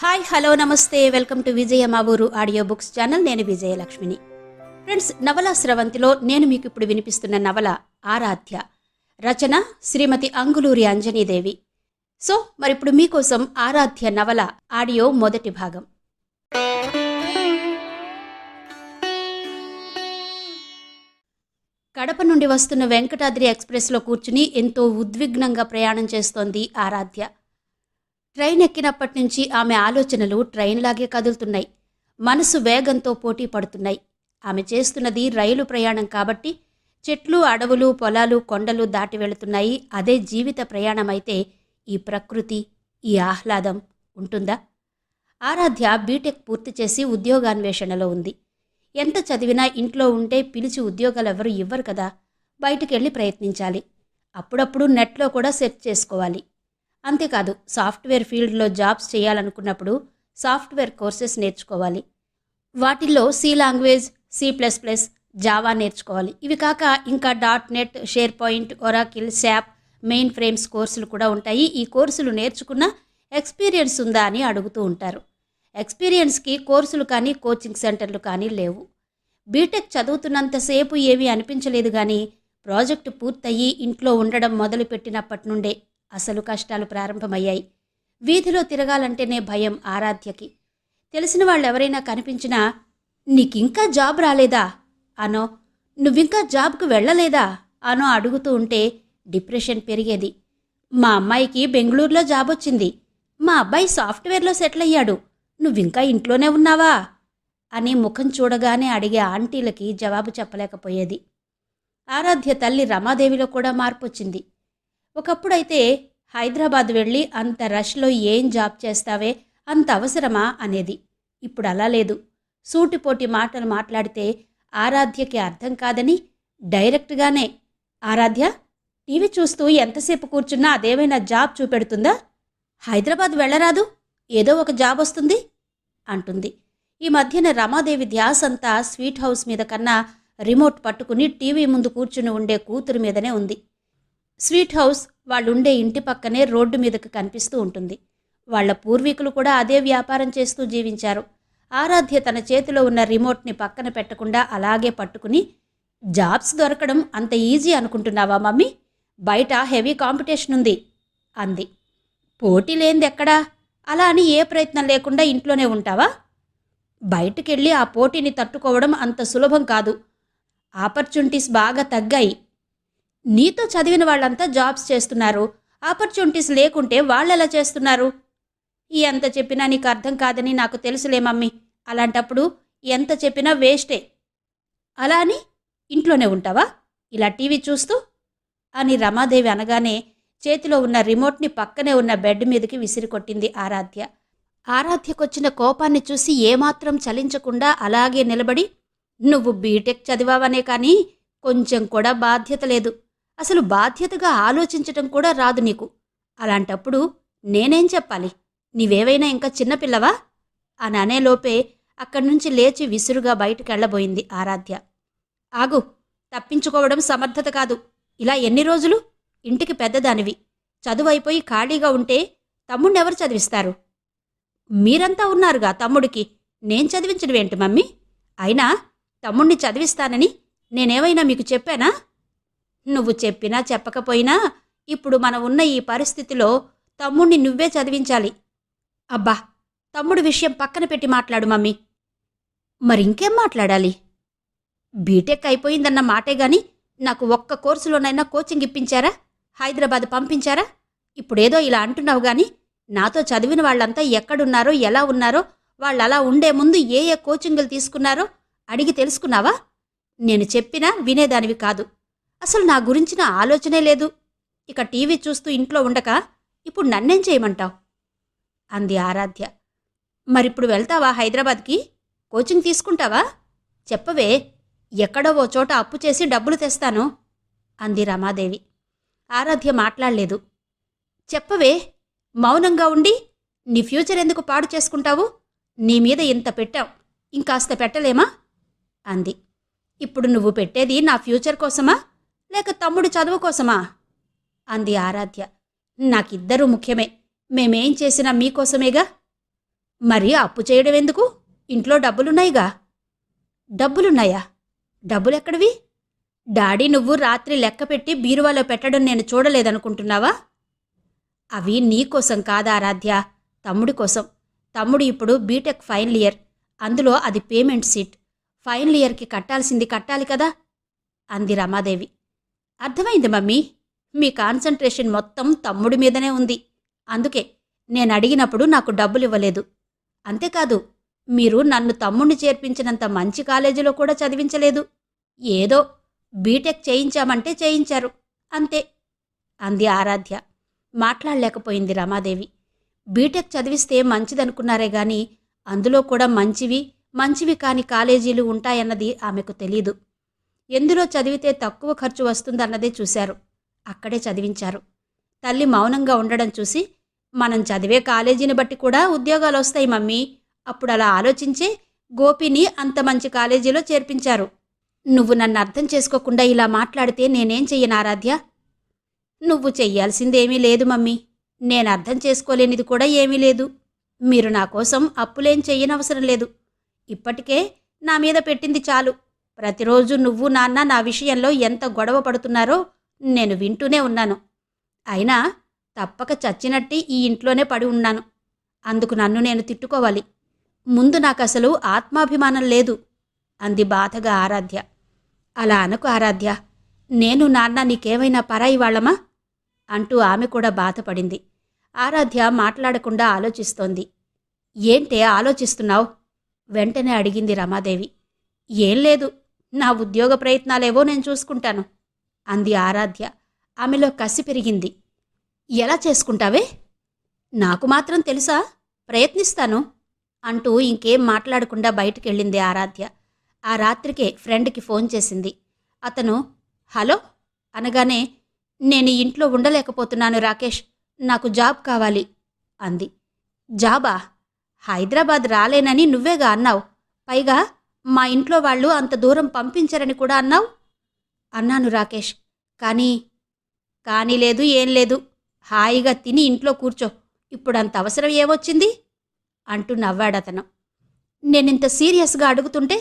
Hi hello నమస్తే welcome to విజయ మా ఊరు ఆడియో బుక్స్ ఛానల్. నేను విజయలక్ష్మిని. ఫ్రెండ్స్, నవల స్రవంతిలో నేను మీకు ఇప్పుడు వినిపిస్తున్న నవల ఆరాధ్య. రచన శ్రీమతి అంగులూరి అంజనీదేవి. సో మరిప్పుడు మీకోసం ఆరాధ్య నవల ఆడియో మొదటి భాగం. కడప నుండి వస్తున్న వెంకటాద్రి ఎక్స్ప్రెస్లో కూర్చుని ఎంతో ఉద్విగ్నంగా ప్రయాణం చేస్తోంది ఆరాధ్య. ట్రైన్ ఎక్కినప్పటి నుంచి ఆమె ఆలోచనలు ట్రైన్లాగే కదులుతున్నాయి. మనసు వేగంతో పోటీ పడుతున్నాయి. ఆమె చేస్తున్నది రైలు ప్రయాణం కాబట్టి చెట్లు, అడవులు, పొలాలు, కొండలు దాటి వెళుతున్నాయి. అదే జీవిత ప్రయాణమైతే ఈ ప్రకృతి, ఈ ఆహ్లాదం ఉంటుందా? ఆరాధ్య బీటెక్ పూర్తి చేసి ఉద్యోగాన్వేషణలో ఉంది. ఎంత చదివినా ఇంట్లో ఉంటే పిలిచి ఉద్యోగాలెవరూ ఇవ్వరు కదా. బయటికెళ్ళి ప్రయత్నించాలి. అప్పుడప్పుడు నెట్లో కూడా సెర్చ్ చేసుకోవాలి. అంతేకాదు, సాఫ్ట్వేర్ ఫీల్డ్లో జాబ్స్ చేయాలనుకున్నప్పుడు సాఫ్ట్వేర్ కోర్సెస్ నేర్చుకోవాలి. వాటిల్లో సి లాంగ్వేజ్, C++, జావా నేర్చుకోవాలి. ఇవి కాక ఇంకా .NET, SharePoint, Oracle, SAP, mainframes కోర్సులు కూడా ఉంటాయి. ఈ కోర్సులు నేర్చుకున్న ఎక్స్పీరియన్స్ ఉందా అని అడుగుతూ ఉంటారు. ఎక్స్పీరియన్స్కి కోర్సులు కానీ కోచింగ్ సెంటర్లు కానీ లేవు. బీటెక్ చదువుతున్నంతసేపు ఏమీ అనిపించలేదు, కానీ ప్రాజెక్టు పూర్తయి ఇంట్లో ఉండడం మొదలుపెట్టినప్పటి నుండే అసలు కష్టాలు ప్రారంభమయ్యాయి. వీధిలో తిరగాలంటేనే భయం ఆరాధ్యకి. తెలిసిన వాళ్ళెవరైనా కనిపించినా నీకింకా జాబ్ రాలేదా అనో, నువ్వింకా జాబ్కు వెళ్ళలేదా అనో అడుగుతూ ఉంటే డిప్రెషన్ పెరిగేది. మా అమ్మాయికి బెంగళూరులో జాబ్ వచ్చింది, మా అబ్బాయి సాఫ్ట్వేర్లో సెటిల్ అయ్యాడు, నువ్వింకా ఇంట్లోనే ఉన్నావా అని ముఖం చూడగానే అడిగే ఆంటీలకి జవాబు చెప్పలేకపోయేది. ఆరాధ్య తల్లి రమాదేవిలో కూడా మార్పు వచ్చింది. ఒకప్పుడైతే హైదరాబాద్ వెళ్ళి అంత రష్లో ఏం జాబ్ చేస్తావే, అంత అవసరమా అనేది. ఇప్పుడు అలా లేదు. సూటిపోటి మాటలు మాట్లాడితే ఆరాధ్యకి అర్థం కాదని డైరెక్ట్గానే, ఆరాధ్య టీవీ చూస్తూ ఎంతసేపు కూర్చున్నా అదేమైనా జాబ్ చూపెడుతుందా? హైదరాబాద్ వెళ్ళరాదు, ఏదో ఒక జాబ్ వస్తుంది అంటుంది. ఈ మధ్యన రమాదేవి ధ్యాసంతా స్వీట్ హౌస్ మీద కన్నా రిమోట్ పట్టుకుని టీవీ ముందు కూర్చుని ఉండే కూతురు మీదనే ఉంది. స్వీట్ హౌస్ వాళ్ళుండే ఇంటి పక్కనే రోడ్డు మీదకు కనిపిస్తూ ఉంటుంది. వాళ్ల పూర్వీకులు కూడా అదే వ్యాపారం చేస్తూ జీవించారు. ఆరాధ్య తన చేతిలో ఉన్న రిమోట్ని పక్కన పెట్టకుండా అలాగే పట్టుకుని, జాబ్స్ దొరకడం అంత ఈజీ అనుకుంటున్నావా మమ్మీ? బయట హెవీ కాంపిటీషన్ ఉంది అంది. పోటీ లేనిదెక్కడా? అలా అని ఏ ప్రయత్నం లేకుండా ఇంట్లోనే ఉంటావా? బయటకెళ్ళి ఆ పోటీని తట్టుకోవడం అంత సులభం కాదు. ఆపర్చునిటీస్ బాగా తగ్గాయి. నీతో చదివిన వాళ్ళంతా జాబ్స్ చేస్తున్నారు. ఆపర్చునిటీస్ లేకుంటే వాళ్ళెలా చేస్తున్నారు? ఎంత చెప్పినా నీకు అర్థం కాదని నాకు తెలుసులే మమ్మీ. అలాంటప్పుడు ఎంత చెప్పినా వేస్టే. అలా అని ఇంట్లోనే ఉంటావా ఇలా టీవీ చూస్తూ అని రమాదేవి అనగానే చేతిలో ఉన్న రిమోట్ని పక్కనే ఉన్న బెడ్ మీదకి విసిరికొట్టింది ఆరాధ్య. ఆరాధ్యకొచ్చిన కోపాన్ని చూసి ఏమాత్రం చలించకుండా అలాగే నిలబడి, నువ్వు బీటెక్ చదివావనే కానీ కొంచెం కూడా బాధ్యత లేదు. అసలు బాధ్యతగా ఆలోచించటం కూడా రాదు నీకు. అలాంటప్పుడు నేనేం చెప్పాలి? నీవేవైనా ఇంకా చిన్నపిల్లవా అని అనేలోపే అక్కడి నుంచి లేచి విసురుగా బయటకెళ్లబోయింది ఆరాధ్య. ఆగు, తప్పించుకోవడం సమర్థత కాదు. ఇలా ఎన్ని రోజులు? ఇంటికి పెద్దదానివి, చదువైపోయి ఖాళీగా ఉంటే తమ్ముణ్ణెవరు చదివిస్తారు? మీరంతా ఉన్నారుగా తమ్ముడికి, నేను చదివించడమేంటి మమ్మీ? అయినా తమ్ముణ్ణి చదివిస్తానని నేనేమైనా మీకు చెప్పానా? నువ్వు చెప్పినా చెప్పకపోయినా ఇప్పుడు మనం ఉన్న ఈ పరిస్థితిలో తమ్ముణ్ణి నువ్వే చదివించాలి. అబ్బా, తమ్ముడి విషయం పక్కన పెట్టి మాట్లాడు మమ్మీ. మరింకేం మాట్లాడాలి? బీటెక్ అయిపోయిందన్న మాటే గాని నాకు ఒక్క కోర్సులోనైనా కోచింగ్ ఇప్పించారా? హైదరాబాద్ పంపించారా? ఇప్పుడేదో ఇలా అంటున్నావు గాని నాతో చదివిన వాళ్ళంతా ఎక్కడున్నారో, ఎలా ఉన్నారో, వాళ్ళు అలా ఉండే ముందు ఏ ఏ కోచింగులు తీసుకున్నారో అడిగి తెలుసుకున్నావా? నేను చెప్పినా వినేదానివి కాదు. అసలు నా గురించిన ఆలోచనే లేదు. ఇక టీవీ చూస్తూ ఇంట్లో ఉండక ఇప్పుడు నన్నేం చేయమంటావు అంది ఆరాధ్య. మరిప్పుడు వెళ్తావా హైదరాబాద్కి? కోచింగ్ తీసుకుంటావా? చెప్పవే, ఎక్కడో ఓ చోట అప్పు చేసి డబ్బులు తెస్తాను అంది రమాదేవి. ఆరాధ్య మాట్లాడలేదు. చెప్పవే, మౌనంగా ఉండి నీ ఫ్యూచర్ ఎందుకు పాడు చేసుకుంటావు? నీ మీద ఇంత పెట్టావు, ఇంకాస్త పెట్టలేమా అంది. ఇప్పుడు నువ్వు పెట్టేది నా ఫ్యూచర్ కోసమా లేక తమ్ముడు చదువు కోసమా అంది ఆరాధ్య. నాకిద్దరూ ముఖ్యమే, మేమేం చేసినా మీకోసమేగా. మరి అప్పు చేయడం ఎందుకు? ఇంట్లో డబ్బులున్నాయిగా. డబ్బులున్నాయా? డబ్బులెక్కడివి? డాడీ నువ్వు రాత్రి లెక్కపెట్టి బీరువాలో పెట్టడం నేను చూడలేదనుకుంటున్నావా? అవి నీకోసం కాదా ఆరాధ్య, తమ్ముడి కోసం. తమ్ముడు ఇప్పుడు బీటెక్ ఫైనల్ ఇయర్. అందులో అది పేమెంట్ సీట్. ఫైనల్ ఇయర్కి కట్టాల్సింది కట్టాలి కదా అంది రమాదేవి. అర్థమైంది మమ్మీ. మీ కాన్సంట్రేషన్ మొత్తం తమ్ముడి మీదనే ఉంది. అందుకే నేను అడిగినప్పుడు నాకు డబ్బులివ్వలేదు. అంతేకాదు, మీరు నన్ను తమ్ముణ్ణి చేర్పించినంత మంచి కాలేజీలో కూడా చదివించలేదు. ఏదో బీటెక్ చేయించామంటే చేయించారు, అంతే అంది ఆరాధ్య. మాట్లాడలేకపోయింది రమాదేవి. బీటెక్ చదివిస్తే మంచిదనుకున్నారే గాని అందులో కూడా మంచివి కాని కాలేజీలు ఉంటాయన్నది ఆమెకు తెలీదు. ఎందులో చదివితే తక్కువ ఖర్చు వస్తుందన్నదే చూశారు. అక్కడే చదివించారు. తల్లి మౌనంగా ఉండడం చూసి, మనం చదివే కాలేజీని బట్టి కూడా ఉద్యోగాలొస్తాయి మమ్మీ. అప్పుడు అలా ఆలోచించే గోపిని అంత మంచి కాలేజీలో చేర్పించారు. నువ్వు నన్ను అర్థం చేసుకోకుండా ఇలా మాట్లాడితే నేనేం చెయ్యను ఆరాధ్య? నువ్వు చెయ్యాల్సిందేమీ లేదు మమ్మీ. నేను అర్థం చేసుకోలేనిది కూడా ఏమీ లేదు. మీరు నా కోసం అప్పులేం చెయ్యనవసరం లేదు. ఇప్పటికే నా మీద పెట్టింది చాలు. ప్రతిరోజు నువ్వు నాన్న నా విషయంలో ఎంత గొడవ పడుతున్నారో నేను వింటూనే ఉన్నాను. అయినా తప్పక చచ్చినట్టి ఈ ఇంట్లోనే పడి ఉన్నాను. అందుకు నన్ను నేను తిట్టుకోవాలి. ముందు నాకసలు ఆత్మాభిమానం లేదు అంది బాధగా ఆరాధ్య. అలా అనకు ఆరాధ్య. నేను నాన్న నీకేమైనా పరాయి వాళ్ళమా అంటూ ఆమె కూడా బాధపడింది. ఆరాధ్య మాట్లాడకుండా ఆలోచిస్తోంది. ఏంటే ఆలోచిస్తున్నావు? వెంటనే అడిగింది రమాదేవి. ఏం లేదు, నా ఉద్యోగ ప్రయత్నాలేవో నేను చూసుకుంటాను అంది ఆరాధ్య. ఆమెలో కసి పెరిగింది. ఎలా చేసుకుంటావే? నాకు మాత్రం తెలుసా? ప్రయత్నిస్తాను అంటూ ఇంకేం మాట్లాడకుండా బయటికెళ్ళింది ఆరాధ్య. ఆ రాత్రికే ఫ్రెండ్కి ఫోన్ చేసింది. అతను హలో అనగానే, నేను ఈ ఇంట్లో ఉండలేకపోతున్నాను రాకేష్, నాకు జాబ్ కావాలి అంది. జాబా? హైదరాబాద్ రాలేనని నువ్వేగా అన్నావు. పైగా మా ఇంట్లో వాళ్ళు అంత దూరం పంపించరని కూడా అన్నావు. అన్నాను రాకేష్. కానీ లేదు, ఏం లేదు. హాయిగా తిని ఇంట్లో కూర్చో. ఇప్పుడంత అవసరం ఏమొచ్చింది అంటూ నవ్వాడతను. నేనింత సీరియస్గా అడుగుతుంటే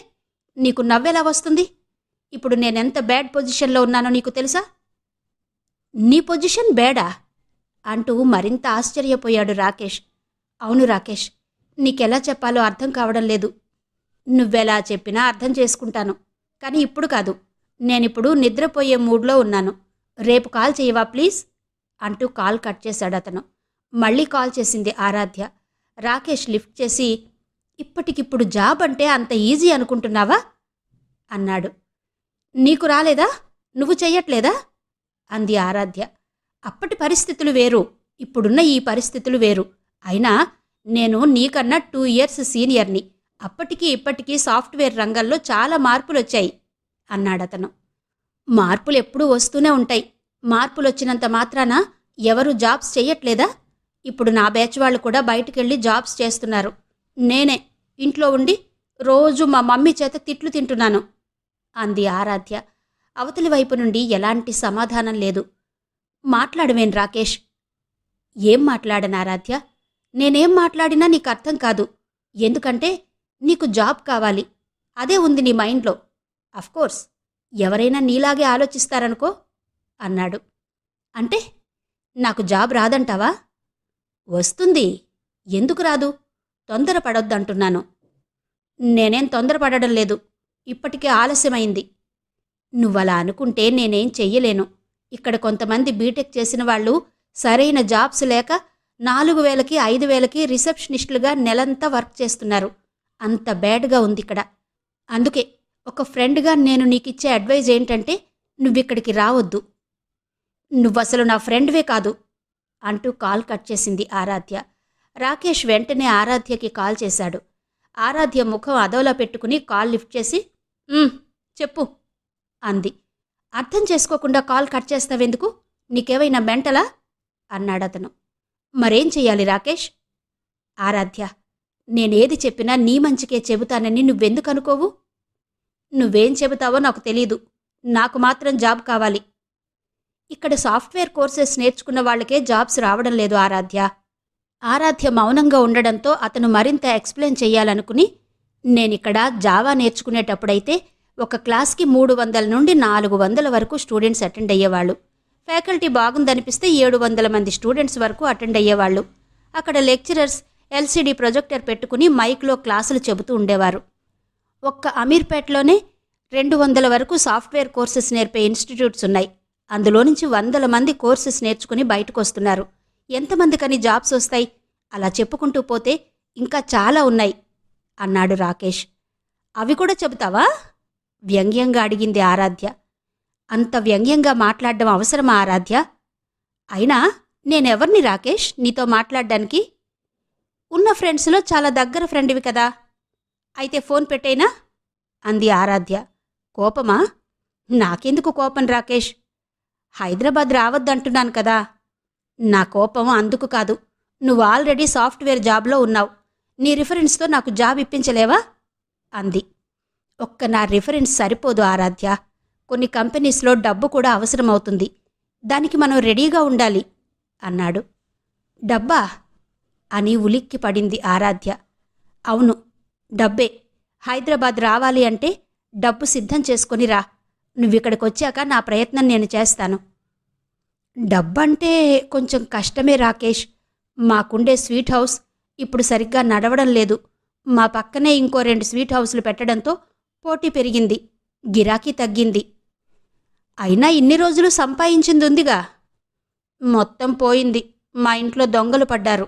నీకు నవ్వెలా వస్తుంది? ఇప్పుడు నేనెంత బ్యాడ్ పొజిషన్లో ఉన్నానో నీకు తెలుసా? నీ పొజిషన్ బ్యాడా అంటూ మరింత ఆశ్చర్యపోయాడు రాకేష్. అవును రాకేష్, నీకెలా చెప్పాలో అర్థం కావడం లేదు. నువ్వెలా చెప్పినా అర్థం చేసుకుంటాను, కానీ ఇప్పుడు కాదు. నేనిప్పుడు నిద్రపోయే మూడ్లో ఉన్నాను. రేపు కాల్ చేయవా ప్లీజ్ అంటూ కాల్ కట్ చేశాడతను. మళ్ళీ కాల్ చేసింది ఆరాధ్య. రాకేష్ లిఫ్ట్ చేసి, ఇప్పటికిప్పుడు జాబ్ అంటే అంత ఈజీ అనుకుంటున్నావా అన్నాడు. నీకు రాలేదా? నువ్వు చెయ్యట్లేదా అంది ఆరాధ్య. అప్పటి పరిస్థితులు వేరు, ఇప్పుడున్న ఈ పరిస్థితులు వేరు. అయినా నేను నీకన్నా 2 ఇయర్స్ సీనియర్ని. అప్పటికీ ఇప్పటికీ సాఫ్ట్వేర్ రంగంలో చాలా మార్పులొచ్చాయి అన్నాడతను. మార్పులు ఎప్పుడూ వస్తూనే ఉంటాయి. మార్పులొచ్చినంత మాత్రాన ఎవరు జాబ్స్ చెయ్యట్లేదా? ఇప్పుడు నా బ్యాచ్ వాళ్ళు కూడా బయటికెళ్ళి జాబ్స్ చేస్తున్నారు. నేనే ఇంట్లో ఉండి రోజు మా మమ్మీ చేత తిట్లు తింటున్నాను అంది ఆరాధ్య. అవతలి వైపు నుండి ఎలాంటి సమాధానం లేదు. మాట్లాడవేం రాకేష్? ఏం మాట్లాడను ఆరాధ్య? నేనేం మాట్లాడినా నీకు అర్థం కాదు. ఎందుకంటే నీకు జాబ్ కావాలి, అదే ఉంది నీ మైండ్లో. అఫ్కోర్స్ ఎవరైనా నీలాగే ఆలోచిస్తారనుకో అన్నాడు. అంటే నాకు జాబ్ రాదంటావా? వస్తుంది, ఎందుకు రాదు? తొందరపడొద్దంటున్నాను. నేనేం తొందరపడడం లేదు, ఇప్పటికే ఆలస్యమైంది. నువ్వలా అనుకుంటే నేనేం చెయ్యలేను. ఇక్కడ కొంతమంది బీటెక్ చేసిన వాళ్ళు సరైన జాబ్స్ లేక 4,000కి 5,000కి రిసెప్షనిస్టులుగా నెలంతా వర్క్ చేస్తున్నారు. అంత బ్యాడ్గా ఉంది ఇక్కడ. అందుకే ఒక ఫ్రెండ్గా నేను నీకిచ్చే అడ్వైజ్ ఏంటంటే, నువ్విక్కడికి రావద్దు. నువ్వసలు నా ఫ్రెండ్వే కాదు అంటూ కాల్ కట్ చేసింది ఆరాధ్య. రాకేష్ వెంటనే ఆరాధ్యకి కాల్ చేశాడు. ఆరాధ్య ముఖం అదోలా పెట్టుకుని కాల్ లిఫ్ట్ చేసి, చెప్పు అంది. అర్థం చేసుకోకుండా కాల్ కట్ చేస్తావెందుకు? నీకేవైనా మెంటలా అన్నాడతను. మరేం చెయ్యాలి రాకేష్? ఆరాధ్య, నేనేది చెప్పినా నీ మంచికే చెబుతానని నువ్వెందుకు అనుకోవు? నువ్వేం చెబుతావో నాకు తెలీదు. నాకు మాత్రం జాబ్ కావాలి. ఇక్కడ సాఫ్ట్వేర్ కోర్సెస్ నేర్చుకున్న వాళ్ళకే జాబ్స్ రావడం లేదు ఆరాధ్య. ఆరాధ్య మౌనంగా ఉండడంతో అతను మరింత ఎక్స్ప్లెయిన్ చెయ్యాలనుకుని, నేనిక్కడ జావా నేర్చుకునేటప్పుడైతే ఒక క్లాస్కి 300 నుండి 400 వరకు స్టూడెంట్స్ అటెండ్ అయ్యేవాళ్ళు. ఫ్యాకల్టీ బాగుందనిపిస్తే 700 మంది స్టూడెంట్స్ వరకు అటెండ్ అయ్యేవాళ్ళు. అక్కడ లెక్చరర్స్ ఎల్సీడీ ప్రొజెక్టర్ పెట్టుకుని మైక్లో క్లాసులు చెబుతూ ఉండేవారు. ఒక్క అమీర్పేటలోనే 200 వరకు సాఫ్ట్వేర్ కోర్సెస్ నేర్పే ఇన్స్టిట్యూట్స్ ఉన్నాయి. అందులో నుంచి 100 మంది కోర్సెస్ నేర్చుకుని బయటకు వస్తున్నారు. ఎంతమందికని జాబ్స్ వస్తాయి? అలా చెప్పుకుంటూ పోతే ఇంకా చాలా ఉన్నాయి అన్నాడు రాకేష్. అవి కూడా చెబుతావా? వ్యంగ్యంగా అడిగింది ఆరాధ్య. అంత వ్యంగ్యంగా మాట్లాడడం అవసరమా ఆరాధ్య? అయినా నేనెవర్ని రాకేష్ నీతో మాట్లాడ్డానికి? ఉన్న ఫ్రెండ్స్లో చాలా దగ్గర ఫ్రెండ్వి కదా. అయితే ఫోన్ పెట్టేనా అంది ఆరాధ్య. కోపమా? నాకెందుకు కోపం రాకేష్? హైదరాబాద్ రావద్దంటున్నాను కదా. నా కోపం అందుకు కాదు. నువ్వు ఆల్రెడీ సాఫ్ట్వేర్ జాబ్లో ఉన్నావు. నీ రిఫరెన్స్తో నాకు జాబ్ ఇప్పించలేవా అంది. ఒక్క నా రిఫరెన్స్ సరిపోదు ఆరాధ్య. కొన్ని కంపెనీస్లో డబ్బు కూడా అవసరమవుతుంది. దానికి మనం రెడీగా ఉండాలి అన్నాడు. డబ్బా అని ఉలిక్కి పడింది ఆరాధ్య. అవును, డబ్బే. హైదరాబాద్ రావాలి అంటే డబ్బు సిద్ధం చేసుకొని రా. నువ్విక్కడికొచ్చాక నా ప్రయత్నం నేను చేస్తాను. డబ్బంటే కొంచెం కష్టమే రాకేష్. మాకుండే స్వీట్ హౌస్ ఇప్పుడు సరిగ్గా నడవడం లేదు. మా పక్కనే ఇంకో 2 స్వీట్ హౌస్లు పెట్టడంతో పోటీ పెరిగింది, గిరాకీ తగ్గింది. అయినా ఇన్ని రోజులు సంపాదించింది ఉందిగా. మొత్తం పోయింది. మా ఇంట్లో దొంగలు పడ్డారు.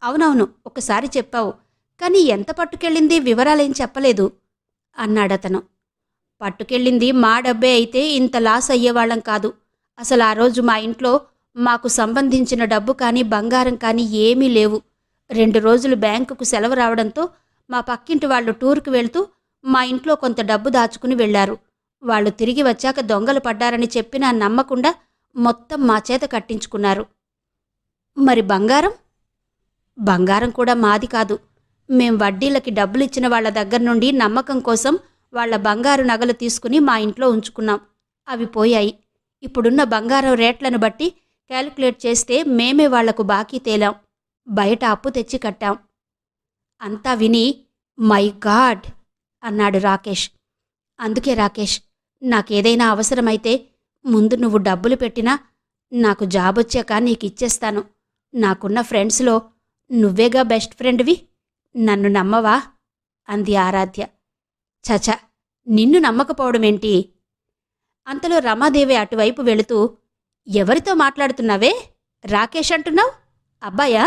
అవునవును, ఒకసారి చెప్పావు. కానీ ఎంత పట్టుకెళ్ళింది వివరాలేం చెప్పలేదు అన్నాడతను. పట్టుకెళ్ళింది మా డబ్బే అయితే ఇంత లాస్ అయ్యేవాళ్ళం కాదు. అసలు ఆ రోజు మా ఇంట్లో మాకు సంబంధించిన డబ్బు కానీ బంగారం కానీ ఏమీ లేవు. 2 రోజులు బ్యాంకుకు సెలవు రావడంతో మా పక్కింటి వాళ్ళు టూర్కి వెళ్తూ మా ఇంట్లో కొంత డబ్బు దాచుకుని వెళ్లారు. వాళ్ళు తిరిగి వచ్చాక దొంగలు పడ్డారని చెప్పినా నమ్మకుండా మొత్తం మా చేత కట్టించుకున్నారు. మరి బంగారం? బంగారం కూడా మాది కాదు. మేం వడ్డీలకి డబ్బులిచ్చిన వాళ్ల దగ్గర నుండి నమ్మకం కోసం వాళ్ల బంగారు నగలు తీసుకుని మా ఇంట్లో ఉంచుకున్నాం. అవి పోయాయి. ఇప్పుడున్న బంగారం రేట్లను బట్టి క్యాలిక్యులేట్ చేస్తే మేమే వాళ్లకు బాకీ తేలాం. బయట అప్పు తెచ్చి కట్టాం. అంతా విని మై గాడ్ అన్నాడు రాకేష్. అందుకే రాకేష్, నాకేదైనా అవసరమైతే ముందు నువ్వు డబ్బులు పెట్టినా నాకు జాబొచ్చాక నీకిచ్చేస్తాను. నాకున్న ఫ్రెండ్స్లో నువ్వేగా బెస్ట్ ఫ్రెండ్వి. నన్ను నమ్మవా అంది ఆరాధ్య. చచ, నిన్ను నమ్మకపోవడమేంటి? అంతలో రమాదేవి అటువైపు వెళుతూ, ఎవరితో మాట్లాడుతున్నావే? రాకేష్ అంటున్నావు? అబ్బాయా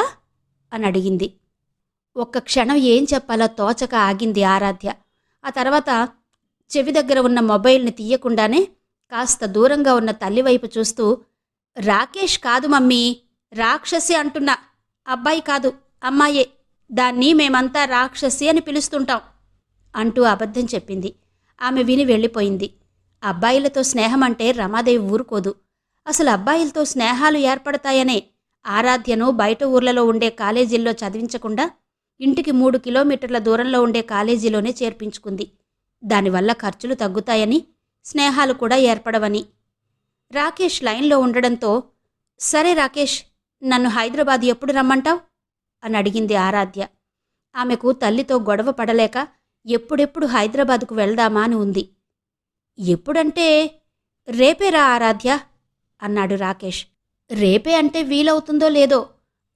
అని అడిగింది. ఒక్క క్షణం ఏం చెప్పాలో తోచక ఆగింది ఆరాధ్య. ఆ తర్వాత చెవి దగ్గర ఉన్న మొబైల్ని తీయకుండానే కాస్త దూరంగా ఉన్న తల్లివైపు చూస్తూ, రాకేష్ కాదు మమ్మీ, రాక్షసి అంటున్నా. అబ్బాయి కాదు, అమ్మాయే. దాన్ని మేమంతా రాక్షసి అని పిలుస్తుంటాం అంటూ అబద్ధం చెప్పింది. ఆమె విని వెళ్ళిపోయింది. అబ్బాయిలతో స్నేహమంటే రమాదేవి ఊరుకోదు. అసలు అబ్బాయిలతో స్నేహాలు ఏర్పడతాయనే ఆరాధ్యను బయట ఊర్లలో ఉండే కాలేజీల్లో చదివించకుండా ఇంటికి 3 కిలోమీటర్ల దూరంలో ఉండే కాలేజీలోనే చేర్పించుకుంది. దానివల్ల ఖర్చులు తగ్గుతాయని, స్నేహాలు కూడా ఏర్పడవని. రాకేష్ లైన్లో ఉండడంతో, సరే రాకేష్, నన్ను హైదరాబాద్ ఎప్పుడు రమ్మంటావు అని అడిగింది ఆరాధ్య. ఆమెకు తల్లితో గొడవ పడలేక ఎప్పుడెప్పుడు హైదరాబాదుకు వెళ్దామా అని ఉంది. ఎప్పుడంటే రేపేరా ఆరాధ్య అన్నాడు రాకేష్. రేపే అంటే వీలవుతుందో లేదో.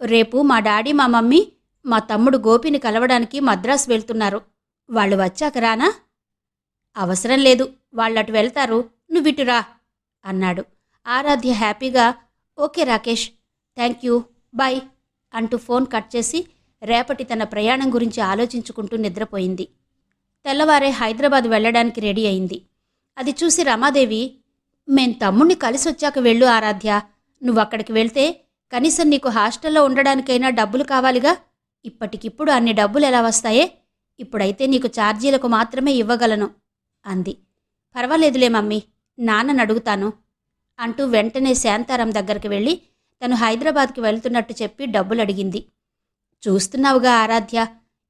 రేపు మా డాడీ, మా మమ్మీ, మా తమ్ముడు గోపిని కలవడానికి మద్రాసు వెళ్తున్నారు. వాళ్ళు వచ్చాక రానా? అవసరం లేదు, వాళ్ళటు వెళ్తారు, నువ్విటురా అన్నాడు. ఆరాధ్య హ్యాపీగా okay Rakesh, thank you, bye అంటూ ఫోన్ కట్ చేసి రేపటి తన ప్రయాణం గురించి ఆలోచించుకుంటూ నిద్రపోయింది. తెల్లవారే హైదరాబాద్ వెళ్ళడానికి రెడీ అయింది. అది చూసి రమాదేవి, మేం తమ్ముణ్ణి కలిసొచ్చాక వెళ్ళు ఆరాధ్య. నువ్వక్కడికి వెళ్తే కనీసం నీకు హాస్టల్లో ఉండడానికైనా డబ్బులు కావాలిగా. ఇప్పటికిప్పుడు అన్ని డబ్బులు ఎలా వస్తాయే? ఇప్పుడైతే నీకు ఛార్జీలకు మాత్రమే ఇవ్వగలను అంది. పర్వాలేదులే మమ్మీ, నాన్నని అడుగుతాను అంటూ వెంటనే శాంతారాం దగ్గరికి వెళ్ళి తను హైదరాబాద్కి వెళ్తున్నట్టు చెప్పి డబ్బులు అడిగింది. చూస్తున్నావుగా ఆరాధ్య,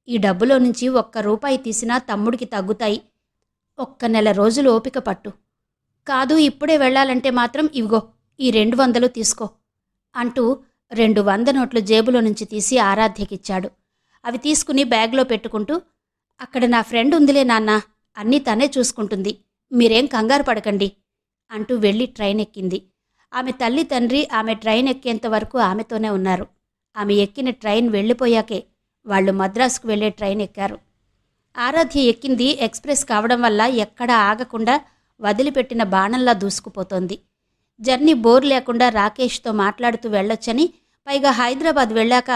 ఈ డబ్బులో నుంచి 1 రూపాయి తీసినా తమ్ముడికి తగ్గుతాయి. 1 నెల రోజులు ఓపిక పట్టు. కాదు, ఇప్పుడే వెళ్ళాలంటే మాత్రం ఇవిగో ఈ 200 తీసుకో అంటూ 200 నోట్లు జేబులో నుంచి తీసి ఆరాధ్యకిచ్చాడు. అవి తీసుకుని బ్యాగ్లో పెట్టుకుంటూ, అక్కడ నా ఫ్రెండ్ ఉందిలే నాన్నా, అన్నీ తనే చూసుకుంటుంది, మీరేం కంగారు పడకండి అంటూ వెళ్ళి ట్రైన్ ఎక్కింది. ఆమె తల్లి తండ్రి ఆమె ట్రైన్ ఎక్కేంత వరకు ఆమెతోనే ఉన్నారు. ఆమె ఎక్కిన ట్రైన్ వెళ్ళిపోయాకే వాళ్ళు మద్రాసుకు వెళ్లే ట్రైన్ ఎక్కారు. ఆరాధ్య ఎక్కింది ఎక్స్ప్రెస్ కావడం వల్ల ఎక్కడా ఆగకుండా వదిలిపెట్టిన బాణంలా దూసుకుపోతోంది. జర్నీ బోర్ లేకుండా రాకేష్తో మాట్లాడుతూ వెళ్ళొచ్చని, పైగా హైదరాబాద్ వెళ్ళాక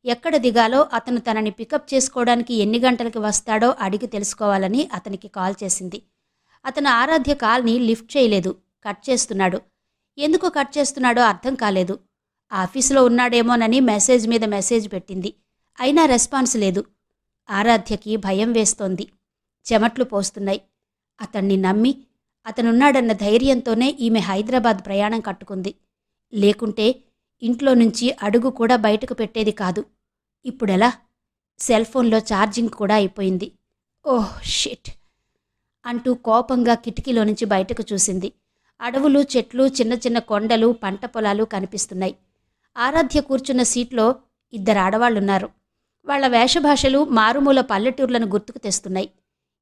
ఎక్కడ దిగాలో, అతను తనని పికప్ చేసుకోవడానికి ఎన్ని గంటలకి వస్తాడో అడిగి తెలుసుకోవాలని అతనికి కాల్ చేసింది. అతను ఆరాధ్య కాల్ని లిఫ్ట్ చేయలేదు, కట్ చేస్తున్నాడు. ఎందుకు కట్ చేస్తున్నాడో అర్థం కాలేదు. ఆఫీసులో ఉన్నాడేమోనని మెసేజ్ మీద మెసేజ్ పెట్టింది. అయినా రెస్పాన్స్ లేదు. ఆరాధ్యకి భయం వేస్తోంది. చెమట్లు పోస్తున్నాయి. అతన్ని నమ్మి అతనున్నాడన్న ధైర్యంతోనే ఈమె హైదరాబాద్ ప్రయాణం కట్టుకుంది. లేకుంటే ఇంట్లో నుంచి అడుగు కూడా బయటకు పెట్టేది కాదు. ఇప్పుడెలా? సెల్ఫోన్లో ఛార్జింగ్ కూడా అయిపోయింది. ఓహ్ షిట్ అంటూ కోపంగా కిటికీలో నుంచి బయటకు చూసింది. అడవులు, చెట్లు, చిన్న చిన్న కొండలు, పంట పొలాలు కనిపిస్తున్నాయి. ఆరాధ్య కూర్చున్న సీట్లో 2 ఆడవాళ్లున్నారు. వాళ్ల వేషభాషలు మారుమూల పల్లెటూర్లను గుర్తుకు తెస్తున్నాయి.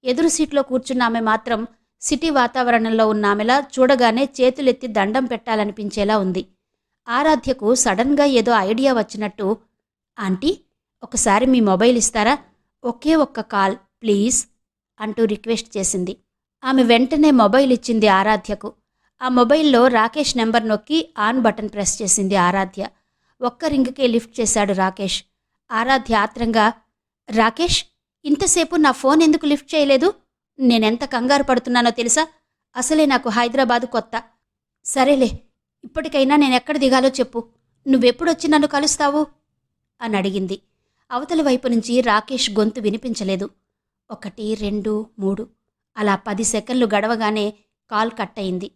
ఎదురు సీట్లో కూర్చున్న ఆమె మాత్రం సిటీ వాతావరణంలో ఉన్నామెలా చూడగానే చేతులెత్తి దండం పెట్టాలనిపించేలా ఉంది. ఆరాధ్యకు సడన్గా ఏదో ఐడియా వచ్చినట్టు, ఆంటీ, ఒకసారి మీ మొబైల్ ఇస్తారా? ఒకే ఒక్క కాల్ ప్లీజ్ అంటూ రిక్వెస్ట్ చేసింది. ఆమె వెంటనే మొబైల్ ఇచ్చింది ఆరాధ్యకు. ఆ మొబైల్లో రాకేష్ నెంబర్ నొక్కి ఆన్ బటన్ ప్రెస్ చేసింది ఆరాధ్య. ఒక్క రింగ్కే లిఫ్ట్ చేశాడు రాకేష్. ఆరాధ్య ఆత్రంగా, రాకేష్, ఇంతసేపు నా ఫోన్ ఎందుకు లిఫ్ట్ చేయలేదు? నేనెంత కంగారు పడుతున్నానో తెలుసా? అసలే నాకు హైదరాబాదు కొత్త. సరేలే, ఇప్పటికైనా నేనెక్కడ దిగాలో చెప్పు. నువ్వెప్పుడొచ్చి నన్ను కలుస్తావు అని అడిగింది. అవతలి వైపు నుంచి రాకేష్ గొంతు వినిపించలేదు. 1, 2, 3 అలా 10 సెకన్లు గడవగానే కాల్ కట్ అయింది.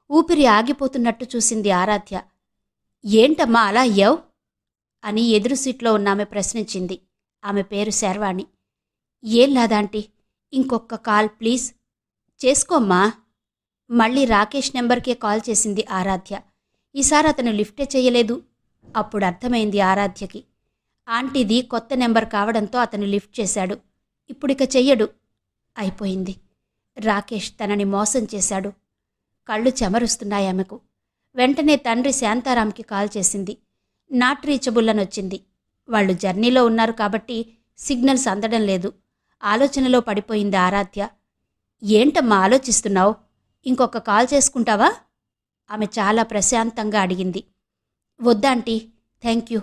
ఊపిరి ఆగిపోతున్నట్టు చూసింది ఆరాధ్య. ఏంటమ్మా అలా అయ్యావ్ అని ఎదురు సీట్లో ఉన్నామె ప్రశ్నించింది. ఆమె పేరు శర్వాణి. ఏం లాదాంటీ, ఇంకొక్క కాల్ ప్లీజ్. చేసుకోమ్మా. మళ్ళీ రాకేష్ నెంబర్కే కాల్ చేసింది ఆరాధ్య. ఈసారి అతను లిఫ్టే చేయలేదు. అప్పుడు అర్థమైంది ఆరాధ్యకి. ఆంటీది కొత్త నెంబర్ కావడంతో అతను లిఫ్ట్ చేశాడు. ఇప్పుడిక చెయ్యడు. అయిపోయింది. రాకేష్ తనని మోసం చేశాడు. కళ్ళు చెమరుస్తున్నాయి ఆమెకు. వెంటనే తండ్రి శాంతారాంకి కాల్ చేసింది. నాట్ రీచబుల్ అని వచ్చింది. వాళ్ళు జర్నీలో ఉన్నారు కాబట్టి సిగ్నల్స్ అందడం లేదు. ఆలోచనలో పడిపోయింది ఆరాధ్య. ఏంటమ్మా ఆలోచిస్తున్నావు? ఇంకొక కాల్ చేసుకుంటావా? ఆమె చాలా ప్రశాంతంగా అడిగింది. వద్దాంటీ, థ్యాంక్ యూ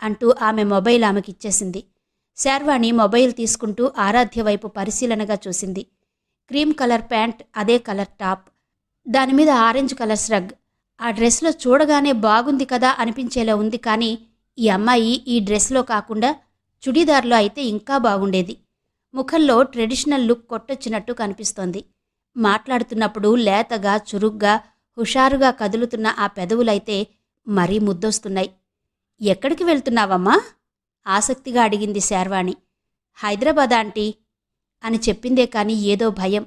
అంటూ ఆమె మొబైల్ ఆమెకిచ్చేసింది. శర్వాణి మొబైల్ తీసుకుంటూ ఆరాధ్య వైపు పరిశీలనగా చూసింది. క్రీమ్ కలర్ ప్యాంట్, అదే కలర్ టాప్, దానిమీద ఆరెంజ్ కలర్ శ్రగ్. ఆ డ్రెస్లో చూడగానే బాగుంది కదా అనిపించేలా ఉంది. కానీ ఈ అమ్మాయి ఈ డ్రెస్లో కాకుండా చుడీదార్లో అయితే ఇంకా బాగుండేది. ముఖంలో ట్రెడిషనల్ లుక్ కొట్టొచ్చినట్టు కనిపిస్తోంది. మాట్లాడుతున్నప్పుడు లేతగా, చురుగ్గా, హుషారుగా కదులుతున్న ఆ పెదవులైతే మరీ ముద్దొస్తున్నాయి. ఎక్కడికి వెళ్తున్నావమ్మా? ఆసక్తిగా అడిగింది శర్వాణి. హైదరాబాద్ ఆంటీ అని చెప్పిందే కానీ ఏదో భయం.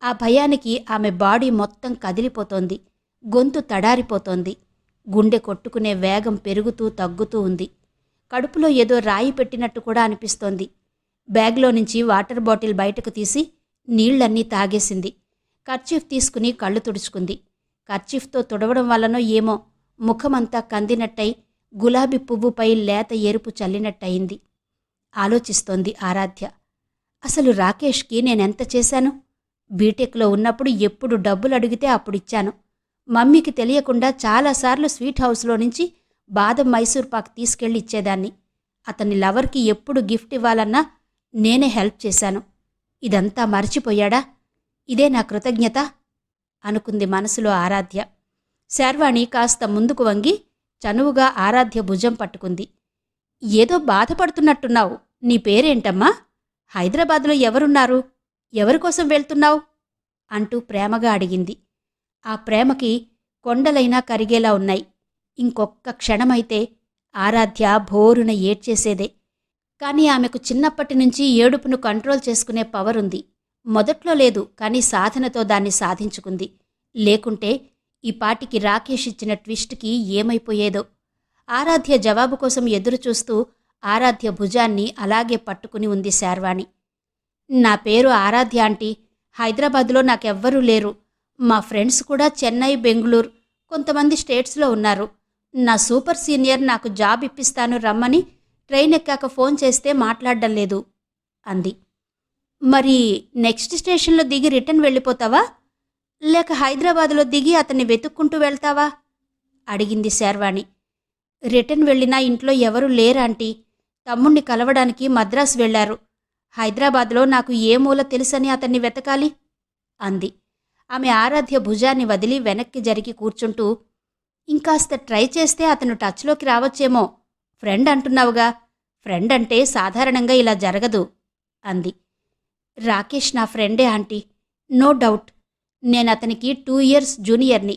ఆ భయానికి ఆమె బాడీ మొత్తం కదిలిపోతోంది. గొంతు తడారిపోతోంది. గుండె కొట్టుకునే వేగం పెరుగుతూ తగ్గుతూ ఉంది. కడుపులో ఏదో రాయి పెట్టినట్టు కూడా అనిపిస్తోంది. బ్యాగ్లో నుంచి వాటర్ బాటిల్ బయటకు తీసి నీళ్లన్నీ తాగేసింది. కర్చీఫ్ తీసుకుని కళ్ళు తుడుచుకుంది. కర్చీఫ్తో తుడవడం వల్లనో ఏమో ముఖమంతా కందినట్టయి గులాబీ పువ్వుపై లేత ఎరుపు చల్లినట్టయింది. ఆలోచిస్తోంది ఆరాధ్య. అసలు రాకేష్కి నేనెంత చేశాను? బీటెక్లో ఉన్నప్పుడు ఎప్పుడు డబ్బులు అడిగితే అప్పుడిచ్చాను. మమ్మీకి తెలియకుండా చాలాసార్లు స్వీట్ హౌస్లో నుంచి బాదం మైసూర్ పాక్ తీసుకెళ్ళి ఇచ్చేదాన్ని. అతని లవర్కి ఎప్పుడు గిఫ్ట్ ఇవ్వాలన్నా నేనే హెల్ప్ చేశాను. ఇదంతా మర్చిపోయాడా? ఇదే నా కృతజ్ఞత అనుకుంది మనసులో ఆరాధ్య. శర్వాణి కాస్త ముందుకు వంగి చనువుగా ఆరాధ్య భుజం పట్టుకుంది. ఏదో బాధపడుతున్నట్టున్నావు. నీ పేరేంటమ్మా? హైదరాబాద్లో ఎవరున్నారు? ఎవరికోసం వెళ్తున్నావు అంటూ ప్రేమగా అడిగింది. ఆ ప్రేమకి కొండలైనా కరిగేలా ఉన్నాయి. ఇంకొక్క క్షణమైతే ఆరాధ్య భోరున ఏడ్చేసేదే. కానీ ఆమెకు చిన్నప్పటి నుంచి ఏడుపును కంట్రోల్ చేసుకునే పవర్ ఉంది. మొదట్లో లేదు, కానీ సాధనతో దాన్ని సాధించుకుంది. లేకుంటే ఈ పాటికి రాకేష్ ఇచ్చిన ట్విస్ట్కి ఏమైపోయేదో. ఆరాధ్య జవాబు కోసం ఎదురుచూస్తూ ఆరాధ్య భుజాన్ని అలాగే పట్టుకుని ఉంది శార్వాణి. నా పేరు ఆరాధ్య ఆంటీ. హైదరాబాద్లో నాకెవ్వరూ లేరు. మా ఫ్రెండ్స్ కూడా చెన్నై, బెంగుళూరు, కొంతమంది స్టేట్స్లో ఉన్నారు. నా సూపర్ సీనియర్ నాకు జాబ్ ఇప్పిస్తాను రమ్మని ట్రైన్ ఎక్కాక ఫోన్ చేస్తే మాట్లాడడం లేదు అంది. మరి నెక్స్ట్ స్టేషన్లో దిగి రిటర్న్ వెళ్ళిపోతావా, లేక హైదరాబాద్లో దిగి అతన్ని వెతుక్కుంటూ వెళ్తావా అడిగింది శార్వాణి. రిటర్న్ వెళ్ళినా ఇంట్లో ఎవరూ లేరాంటీ. తమ్ముణ్ణి కలవడానికి మద్రాసు వెళ్లారు. హైదరాబాద్లో నాకు ఏ మూల తెలుసని అతన్ని వెతకాలి అంది. ఆమె ఆరాధ్య భుజాన్ని వదిలి వెనక్కి జరిగి కూర్చుంటూ, ఇంకాస్త ట్రై చేస్తే అతను టచ్లోకి రావచ్చేమో. ఫ్రెండ్ అంటున్నావుగా, ఫ్రెండ్ అంటే సాధారణంగా ఇలా జరగదు అంది. రాకేష్ నా ఫ్రెండే ఆంటీ, నో డౌట్. నేనతనికి 2 years జూనియర్ని.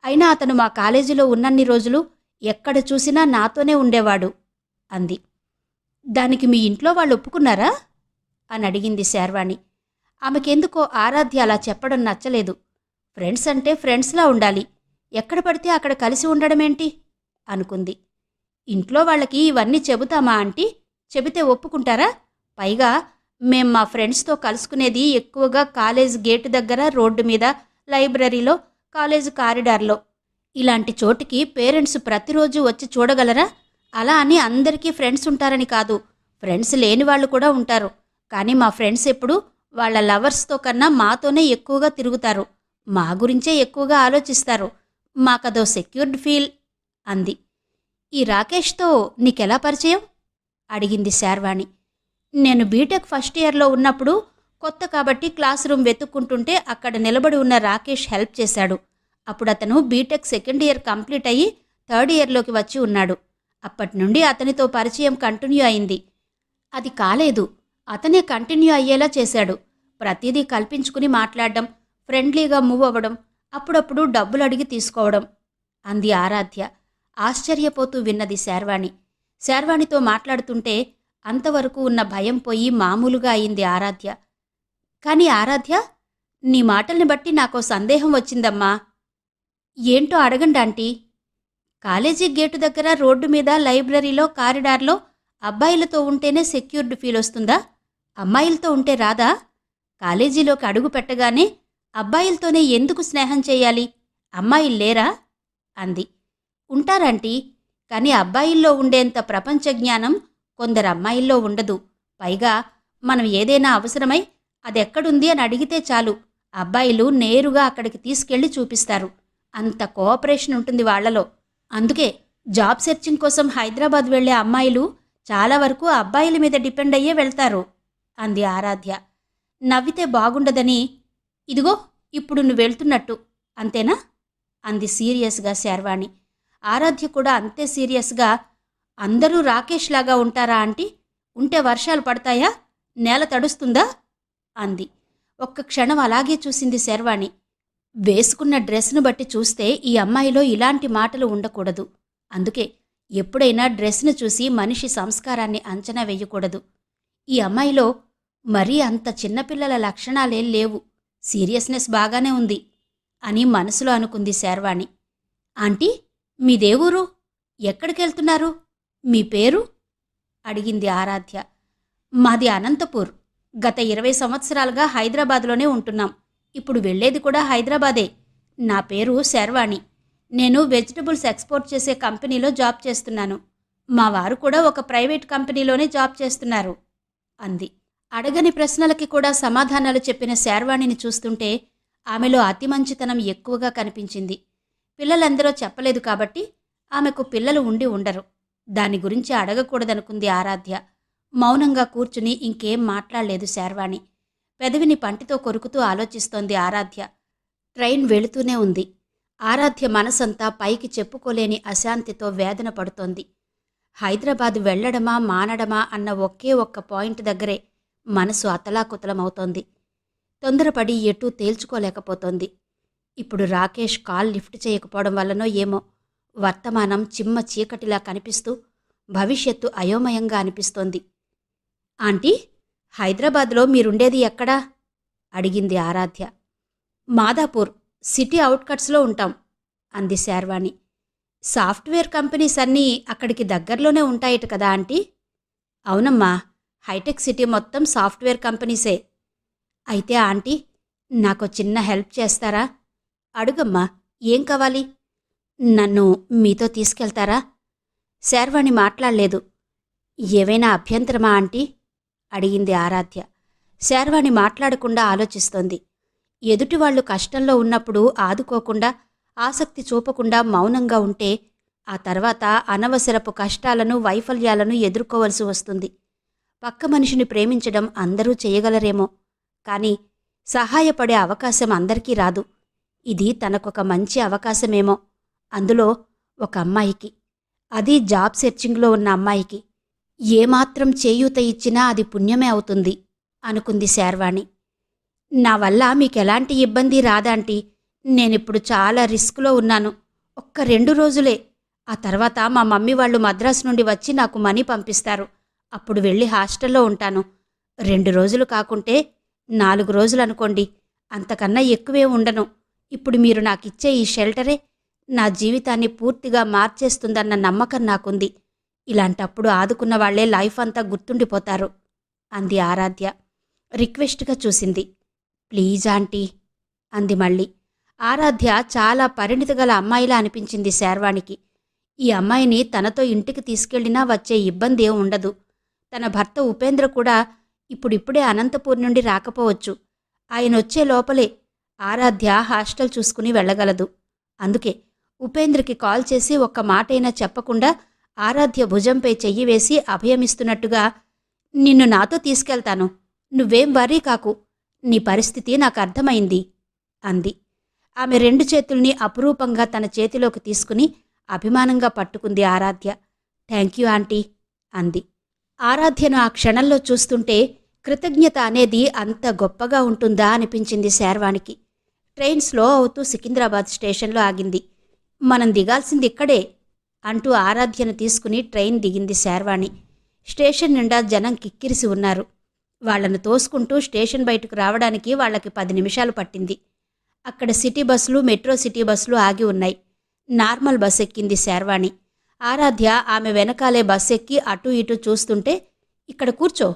అయినా అతను మా కాలేజీలో ఉన్నన్ని రోజులు ఎక్కడ చూసినా నాతోనే ఉండేవాడు అంది. దానికి మీ ఇంట్లో వాళ్ళు ఒప్పుకున్నారా అని అడిగింది శార్వాణి. ఆమెకెందుకో ఆరాధ్య అలా చెప్పడం నచ్చలేదు. ఫ్రెండ్స్ అంటే ఫ్రెండ్స్లా ఉండాలి, ఎక్కడ పడితే అక్కడ కలిసి ఉండడమేంటి అనుకుంది. ఇంట్లో వాళ్ళకి ఇవన్నీ చెబుతామా ఆంటీ? చెబితే ఒప్పుకుంటారా? పైగా మేం మా ఫ్రెండ్స్తో కలుసుకునేది ఎక్కువగా కాలేజ్ గేటు దగ్గర, రోడ్డు మీద, లైబ్రరీలో, కాలేజ్ కారిడార్లో. ఇలాంటి చోటికి పేరెంట్స్ ప్రతిరోజు వచ్చి చూడగలరా? అలా అని అందరికీ ఫ్రెండ్స్ ఉంటారని కాదు, ఫ్రెండ్స్ లేని వాళ్ళు కూడా ఉంటారు. కానీ మా ఫ్రెండ్స్ ఎప్పుడు వాళ్ళ లవర్స్తో కన్నా మాతోనే ఎక్కువగా తిరుగుతారు, మా గురించే ఎక్కువగా ఆలోచిస్తారు. మాకదో సెక్యూర్డ్ ఫీల్ అంది. ఈ రాకేష్తో నీకెలా పరిచయం అడిగింది శార్వాణి. నేను బీటెక్ ఫస్ట్ ఇయర్లో ఉన్నప్పుడు కొత్త కాబట్టి క్లాస్ రూమ్ వెతుక్కుంటుంటే అక్కడ నిలబడి ఉన్న రాకేష్ హెల్ప్ చేశాడు. అప్పుడతను బీటెక్ సెకండ్ ఇయర్ కంప్లీట్ అయ్యి థర్డ్ ఇయర్లోకి వచ్చి ఉన్నాడు. అప్పటి నుండి అతనితో పరిచయం కంటిన్యూ అయింది. అది కాలేదు, అతనే కంటిన్యూ అయ్యేలా చేశాడు. ప్రతిదీ కల్పించుకుని మాట్లాడడం, ఫ్రెండ్లీగా మూవ్ అవ్వడం, అప్పుడప్పుడు డబ్బులు అడిగి తీసుకోవడం అంది ఆరాధ్య. ఆశ్చర్యపోతూ విన్నది శార్వాణి. శార్వాణితో మాట్లాడుతుంటే అంతవరకు ఉన్న భయం పోయి మామూలుగా అయింది ఆరాధ్య. కానీ ఆరాధ్య, నీ మాటల్ని బట్టి నాకో సందేహం వచ్చిందమ్మా. ఏంటో అడగండి ఆంటీ. కాలేజీ గేటు దగ్గర, రోడ్డు మీద, లైబ్రరీలో, కారిడార్లో అబ్బాయిలతో ఉంటేనే సెక్యూర్డ్ ఫీల్ వస్తుందా? అమ్మాయిలతో ఉంటే రాదా? కాలేజీలోకి అడుగు పెట్టగానే అబ్బాయిలతోనే ఎందుకు స్నేహం చేయాలి? అమ్మాయిలు లేరా అంది. ఉంటారంటీ, కానీ అబ్బాయిల్లో ఉండేంత ప్రపంచ జ్ఞానం కొందరు అమ్మాయిల్లో ఉండదు. పైగా మనం ఏదైనా అవసరమై అదెక్కడుంది అని అడిగితే చాలు, అబ్బాయిలు నేరుగా అక్కడికి తీసుకెళ్లి చూపిస్తారు. అంత కోఆపరేషన్ ఉంటుంది వాళ్లలో. అందుకే జాబ్ సెర్చింగ్ కోసం హైదరాబాద్ వెళ్లే అమ్మాయిలు చాలా వరకు అబ్బాయిల మీద డిపెండ్ అయ్యే వెళ్తారు అంది ఆరాధ్య. నవ్వితే బాగుండదని, ఇదిగో ఇప్పుడు నువ్వు వెళ్తున్నట్టు, అంతేనా అంది సీరియస్గా శార్వాణి. ఆరాధ్య కూడా అంతే సీరియస్గా, అందరూ రాకేష్ లాగా ఉంటారా ఆంటీ? ఉంటే వర్షాలు పడతాయా? నేల తడుస్తుందా అంది. ఒక్క క్షణం అలాగే చూసింది శార్వాణి. వేసుకున్న డ్రెస్ను బట్టి చూస్తే ఈ అమ్మాయిలో ఇలాంటి మాటలు ఉండకూడదు. అందుకే ఎప్పుడైనా డ్రెస్ను చూసి మనిషి సంస్కారాన్ని అంచనా వేయకూడదు. ఈ అమ్మాయిలో మరీ అంత చిన్నపిల్లల లక్షణాలేం లేవు, సీరియస్నెస్ బాగానే ఉంది అని మనసులో అనుకుంది శార్వాణి. ఆంటీ, మీదేవూరు? ఎక్కడికెళ్తున్నారు? మీ పేరు అడిగింది ఆరాధ్య. మాది అనంతపూర్. గత 20 సంవత్సరాలుగా హైదరాబాద్లోనే ఉంటున్నాం. ఇప్పుడు వెళ్లేది కూడా హైదరాబాదే. నా పేరు శార్వాణి. నేను వెజిటబుల్స్ ఎక్స్పోర్ట్ చేసే కంపెనీలో జాబ్ చేస్తున్నాను. మా వారు కూడా ఒక ప్రైవేట్ కంపెనీలోనే జాబ్ చేస్తున్నారు అంది. అడగని ప్రశ్నలకి కూడా సమాధానాలు చెప్పిన శార్వాణిని చూస్తుంటే ఆమెలో అతి మంచితనం ఎక్కువగా కనిపించింది. పిల్లలందరూ చెప్పలేదు కాబట్టి ఆమెకు పిల్లలు ఉండి ఉండరు. దాని గురించి అడగకూడదనుకుంది ఆరాధ్య. మౌనంగా కూర్చుని ఇంకేం మాట్లాడలేదు శార్వాణి. పెదవిని పంటితో కొరుకుతూ ఆలోచిస్తోంది ఆరాధ్య. ట్రైన్ వెళుతూనే ఉంది. ఆరాధ్య మనసంతా పైకి చెప్పుకోలేని అశాంతితో వేదన పడుతోంది. హైదరాబాద్ వెళ్లడమా మానడమా అన్న ఒకే ఒక్క పాయింట్ దగ్గరే మనసు అతలాకుతలమవుతోంది. తొందరపడి ఎటూ తేల్చుకోలేకపోతోంది. ఇప్పుడు రాకేష్ కాల్ లిఫ్ట్ చేయకపోవడం వల్లనో ఏమో వర్తమానం చిమ్మ చీకటిలా కనిపిస్తూ భవిష్యత్తు అయోమయంగా అనిపిస్తోంది. ఆంటీ, హైదరాబాద్లో మీరుండేది ఎక్కడా అడిగింది ఆరాధ్య. మాదాపూర్, సిటీ అవుట్కట్స్లో ఉంటాం అంది శార్వాణి. సాఫ్ట్వేర్ కంపెనీస్ అన్నీ అక్కడికి దగ్గరలోనే ఉంటాయట కదా ఆంటీ? అవునమ్మా, హైటెక్ సిటీ మొత్తం సాఫ్ట్వేర్ కంపెనీసే. అయితే ఆంటీ, నాకు చిన్న హెల్ప్ చేస్తారా? అడుగమ్మా, ఏం కావాలి? నన్ను మీతో తీసుకెళ్తారా? శర్వాణి మాట్లాడలేదు. ఏవైనా అభ్యంతరమా ఆంటీ? అడిగింది ఆరాధ్య. శర్వాణి మాట్లాడకుండా ఆలోచిస్తోంది. ఎదుటివాళ్లు కష్టంలో ఉన్నప్పుడు ఆదుకోకుండా, ఆసక్తి చూపకుండా మౌనంగా ఉంటే ఆ తర్వాత అనవసరపు కష్టాలను, వైఫల్యాలను ఎదుర్కోవలసి వస్తుంది. పక్క మనిషిని ప్రేమించడం అందరూ చేయగలరేమో, కానీ సహాయపడే అవకాశం అందరికీ రాదు. ఇది తనకొక మంచి అవకాశమేమో, అందులో ఒక అమ్మాయికి, అది జాబ్ సెర్చింగ్లో ఉన్న అమ్మాయికి. ఏమాత్రం చేయూత ఇచ్చినా అది పుణ్యమే అవుతుంది అనుకుంది శర్వాణి. నా వల్ల మీకెలాంటి ఇబ్బంది రాదాంటీ. నేనిప్పుడు చాలా రిస్క్లో ఉన్నాను. ఒక్క 2 రోజులే. ఆ తర్వాత మా మమ్మీ వాళ్ళు మద్రాసు నుండి వచ్చి నాకు మనీ పంపిస్తారు. అప్పుడు వెళ్ళి హాస్టల్లో ఉంటాను. 2 రోజులు కాకుంటే 4 రోజులనుకోండి. అంతకన్నా ఎక్కువే ఉండను. ఇప్పుడు మీరు నాకిచ్చే ఈ షెల్టరే నా జీవితాన్ని పూర్తిగా మార్చేస్తుందన్న నమ్మకం నాకుంది. ఇలాంటప్పుడు ఆదుకున్న వాళ్లే లైఫ్ అంతా గుర్తుండిపోతారు అంది ఆరాధ్య. రిక్వెస్ట్గా చూసింది. ప్లీజ్ ఆంటీ అంది మళ్ళీ. ఆరాధ్య చాలా పరిణితిగల అమ్మాయిలా అనిపించింది శర్వాణికి. ఈ అమ్మాయిని తనతో ఇంటికి తీసుకెళ్లినా వచ్చే ఇబ్బంది ఏం ఉండదు. తన భర్త ఉపేంద్ర కూడా ఇప్పుడిప్పుడే అనంతపూర్ నుండి రాకపోవచ్చు. ఆయనొచ్చే లోపలే ఆరాధ్య హాస్టల్ చూసుకుని వెళ్ళగలదు. అందుకే ఉపేంద్రకి కాల్ చేసి ఒక్క మాటైనా చెప్పకుండా ఆరాధ్య భుజంపై చెయ్యి వేసి అభయమిస్తున్నట్టుగా, నిన్ను నాతో తీసుకెళ్తాను, నువ్వేం వర్రీ కాకు, నీ పరిస్థితి నాకు అర్థమైంది అంది. ఆమె 2 చేతుల్ని అపురూపంగా తన చేతిలోకి తీసుకుని అభిమానంగా పట్టుకుంది ఆరాధ్య. థ్యాంక్యూ ఆంటీ అంది. ఆరాధ్యను ఆ క్షణంలో చూస్తుంటే కృతజ్ఞత అనేది అంత గొప్పగా ఉంటుందా అనిపించింది శర్వాణికి. ట్రైన్ స్లో అవుతూ సికింద్రాబాద్ స్టేషన్లో ఆగింది. మనం దిగాల్సింది ఇక్కడే అంటూ ఆరాధ్యను తీసుకుని ట్రైన్ దిగింది శర్వాణి. స్టేషన్ నిండా జనం కిక్కిరిసి ఉన్నారు. వాళ్లను తోసుకుంటూ స్టేషన్ బయటకు రావడానికి వాళ్లకి 10 నిమిషాలు పట్టింది. అక్కడ సిటీ బస్సులు, మెట్రో సిటీ బస్సులు ఆగి ఉన్నాయి. నార్మల్ బస్ ఎక్కింది శర్వాణి. ఆరాధ్య ఆమె వెనకాలే బస్ ఎక్కి అటూ ఇటూ చూస్తుంటే, ఇక్కడ కూర్చో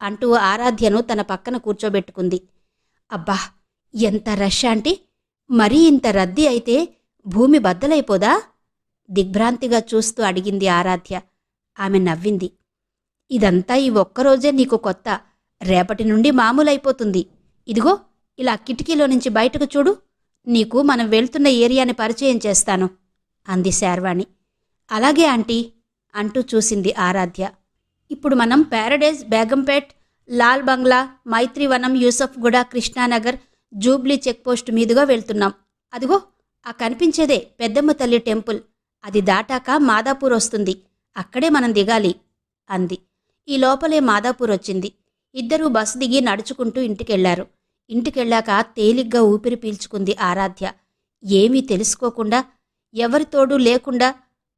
అంటూ ఆరాధ్యను తన పక్కన కూర్చోబెట్టుకుంది. అబ్బా, ఎంత రష్ ఆంటీ! మరీ ఇంత రద్దీ అయితే భూమి బద్దలైపోదా? దిగ్భ్రాంతిగా చూస్తూ అడిగింది ఆరాధ్య. ఆమె నవ్వింది. ఇదంతా ఈ ఒక్కరోజే నీకు కొత్త. రేపటి నుండి మామూలైపోతుంది. ఇదిగో ఇలా కిటికీలో నుంచి బయటకు చూడు. నీకు మనం వెళ్తున్న ఏరియాని పరిచయం చేస్తాను అంది శర్వాణి. అలాగే ఆంటీ అంటూ చూసింది ఆరాధ్య. ఇప్పుడు మనం ప్యారడైజ్, బేగంపేట్, లాల్ బంగ్లా, మైత్రివనం, యూసఫ్గూడ, కృష్ణానగర్, జూబ్లీ చెక్పోస్ట్ మీదుగా వెళ్తున్నాం. అదిగో ఆ కనిపించేదే పెద్దమ్మ తల్లి టెంపుల్. అది దాటాక మాదాపూర్ వస్తుంది. అక్కడే మనం దిగాలి అంది. ఈ లోపలే మాదాపూర్ వచ్చింది. ఇద్దరూ బస్సు దిగి నడుచుకుంటూ ఇంటికెళ్లారు. ఇంటికెళ్ళాక తేలిగ్గా ఊపిరి పీల్చుకుంది ఆరాధ్య. ఏమీ తెలుసుకోకుండా, ఎవరితోడూ లేకుండా,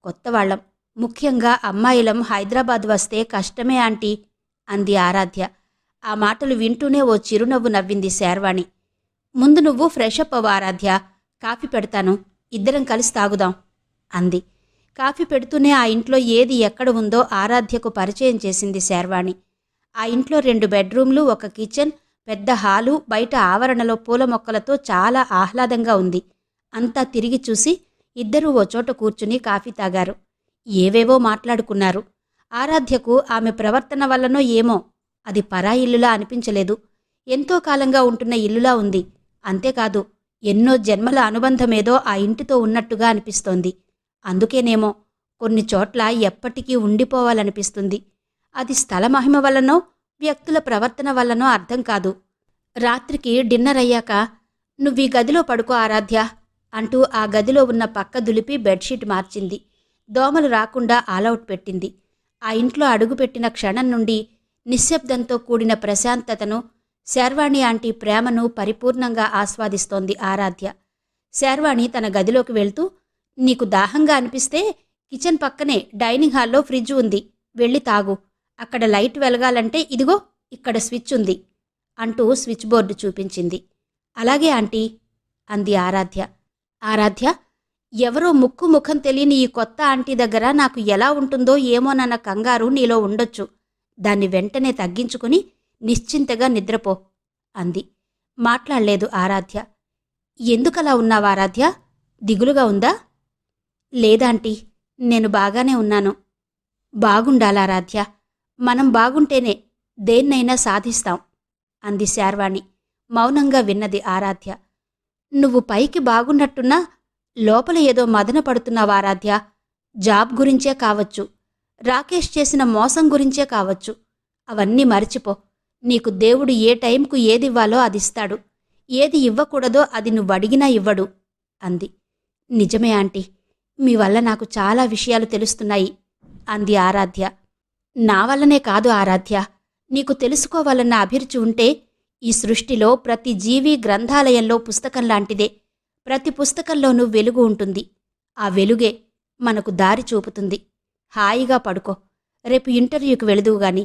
కొత్తవాళ్లం, ముఖ్యంగా అమ్మాయిలం హైదరాబాద్ వస్తే కష్టమే ఆంటీ అంది ఆరాధ్య. ఆ మాటలు వింటూనే ఓ చిరునవ్వు నవ్వింది శర్వాణి. ముందు నువ్వు ఫ్రెషప్ అవ్వు ఆరాధ్య, కాఫీ పెడతాను, ఇద్దరం కలిసి తాగుదాం అంది. కాఫీ పెడుతూనే ఆ ఇంట్లో ఏది ఎక్కడ ఉందో ఆరాధ్యకు పరిచయం చేసింది శర్వాణి. ఆ ఇంట్లో 2 బెడ్రూమ్లు, ఒక కిచెన్, పెద్ద హాలు, బయట ఆవరణలో పూల మొక్కలతో చాలా ఆహ్లాదంగా ఉంది. అంతా తిరిగి చూసి ఇద్దరూ ఓ చోట కూర్చుని కాఫీ తాగారు. ఏవేవో మాట్లాడుకున్నారు. ఆరాధ్యకు ఆమె ప్రవర్తన వల్లనో ఏమో అది పరాయి ఇల్లులా అనిపించలేదు. ఎంతో కాలంగా ఉంటున్న ఇల్లులా ఉంది. అంతేకాదు, ఎన్నో జన్మల అనుబంధమేదో ఆ ఇంటితో ఉన్నట్టుగా అనిపిస్తోంది. అందుకేనేమో కొన్ని చోట్ల ఎప్పటికీ ఉండిపోవాలనిపిస్తుంది. అది స్థలమహిమ వల్లనో, వ్యక్తుల ప్రవర్తన వల్లనో అర్థం కాదు. రాత్రికి డిన్నర్ అయ్యాక, నువ్వీ గదిలో పడుకో ఆరాధ్య అంటూ ఆ గదిలో ఉన్న పక్క దులిపి బెడ్షీట్ మార్చింది. దోమలు రాకుండా ఆలౌట్ పెట్టింది. ఆ ఇంట్లో అడుగుపెట్టిన క్షణం నుండి నిశ్శబ్దంతో కూడిన ప్రశాంతతను, శర్వాణి ఆంటీ ప్రేమను పరిపూర్ణంగా ఆస్వాదిస్తోంది ఆరాధ్య. శర్వాణి తన గదిలోకి వెళ్తూ, నీకు దాహంగా అనిపిస్తే కిచెన్ పక్కనే డైనింగ్ హాల్లో ఫ్రిడ్జ్ ఉంది, వెళ్ళి తాగు. అక్కడ లైట్ వెలగాలంటే ఇదిగో ఇక్కడ స్విచ్ ఉంది అంటూ స్విచ్ బోర్డు చూపించింది. అలాగే ఆంటీ అంది ఆరాధ్య. ఆరాధ్య, ఎవరో ముక్కు ముఖం తెలియని ఈ కొత్త ఆంటీ దగ్గర నాకు ఎలా ఉంటుందో ఏమోనన్న కంగారు నీలో ఉండొచ్చు. దాన్ని వెంటనే తగ్గించుకుని నిశ్చింతగా నిద్రపో అంది. మాట్లాడలేదు ఆరాధ్య. ఎందుకలా ఉన్నావా ఆరాధ్య? దిగులుగా ఉందా? లేదాంటీ, నేను బాగానే ఉన్నాను. బాగుండాలారాధ్య, మనం బాగుంటేనే దేన్నైనా సాధిస్తాం అంది శార్వాణి. మౌనంగా విన్నది ఆరాధ్య. నువ్వు పైకి బాగున్నట్టున్నా లోపల ఏదో మదన పడుతున్నావా ఆరాధ్య? జాబ్ గురించే కావచ్చు, రాకేష్ చేసిన మోసం గురించే కావచ్చు. అవన్నీ మరిచిపో. నీకు దేవుడు ఏ టైంకు ఏదివ్వాలో అదిస్తాడు. ఏది ఇవ్వకూడదో అది నువ్వడిగినా ఇవ్వడు అంది. నిజమే ఆంటీ, మీ వల్ల నాకు చాలా విషయాలు తెలుస్తున్నాయి అంది ఆరాధ్య. నా వల్లనే కాదు ఆరాధ్య, నీకు తెలుసుకోవాలన్న అభిరుచి ఉంటే ఈ సృష్టిలో ప్రతి జీవి గ్రంథాలయంలో పుస్తకంలాంటిదే. ప్రతి పుస్తకంలోనూ వెలుగు ఉంటుంది. ఆ వెలుగే మనకు దారి చూపుతుంది. హాయిగా పడుకో, రేపు ఇంటర్వ్యూకి వెళుదువుగాని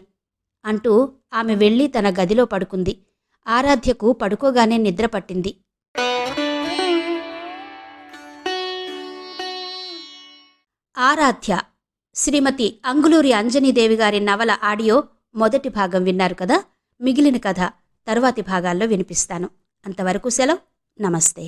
అంటూ ఆమె వెళ్ళి తన గదిలో పడుకుంది. ఆరాధ్యకు పడుకోగానే నిద్రపట్టింది. ఆరాధ్య శ్రీమతి అంగులూరి అంజనీదేవి గారి నవల ఆడియో మొదటి భాగం విన్నారు కదా. మిగిలిన కథ తరువాతి భాగాల్లో వినిపిస్తాను. అంతవరకు సెలవు. నమస్తే.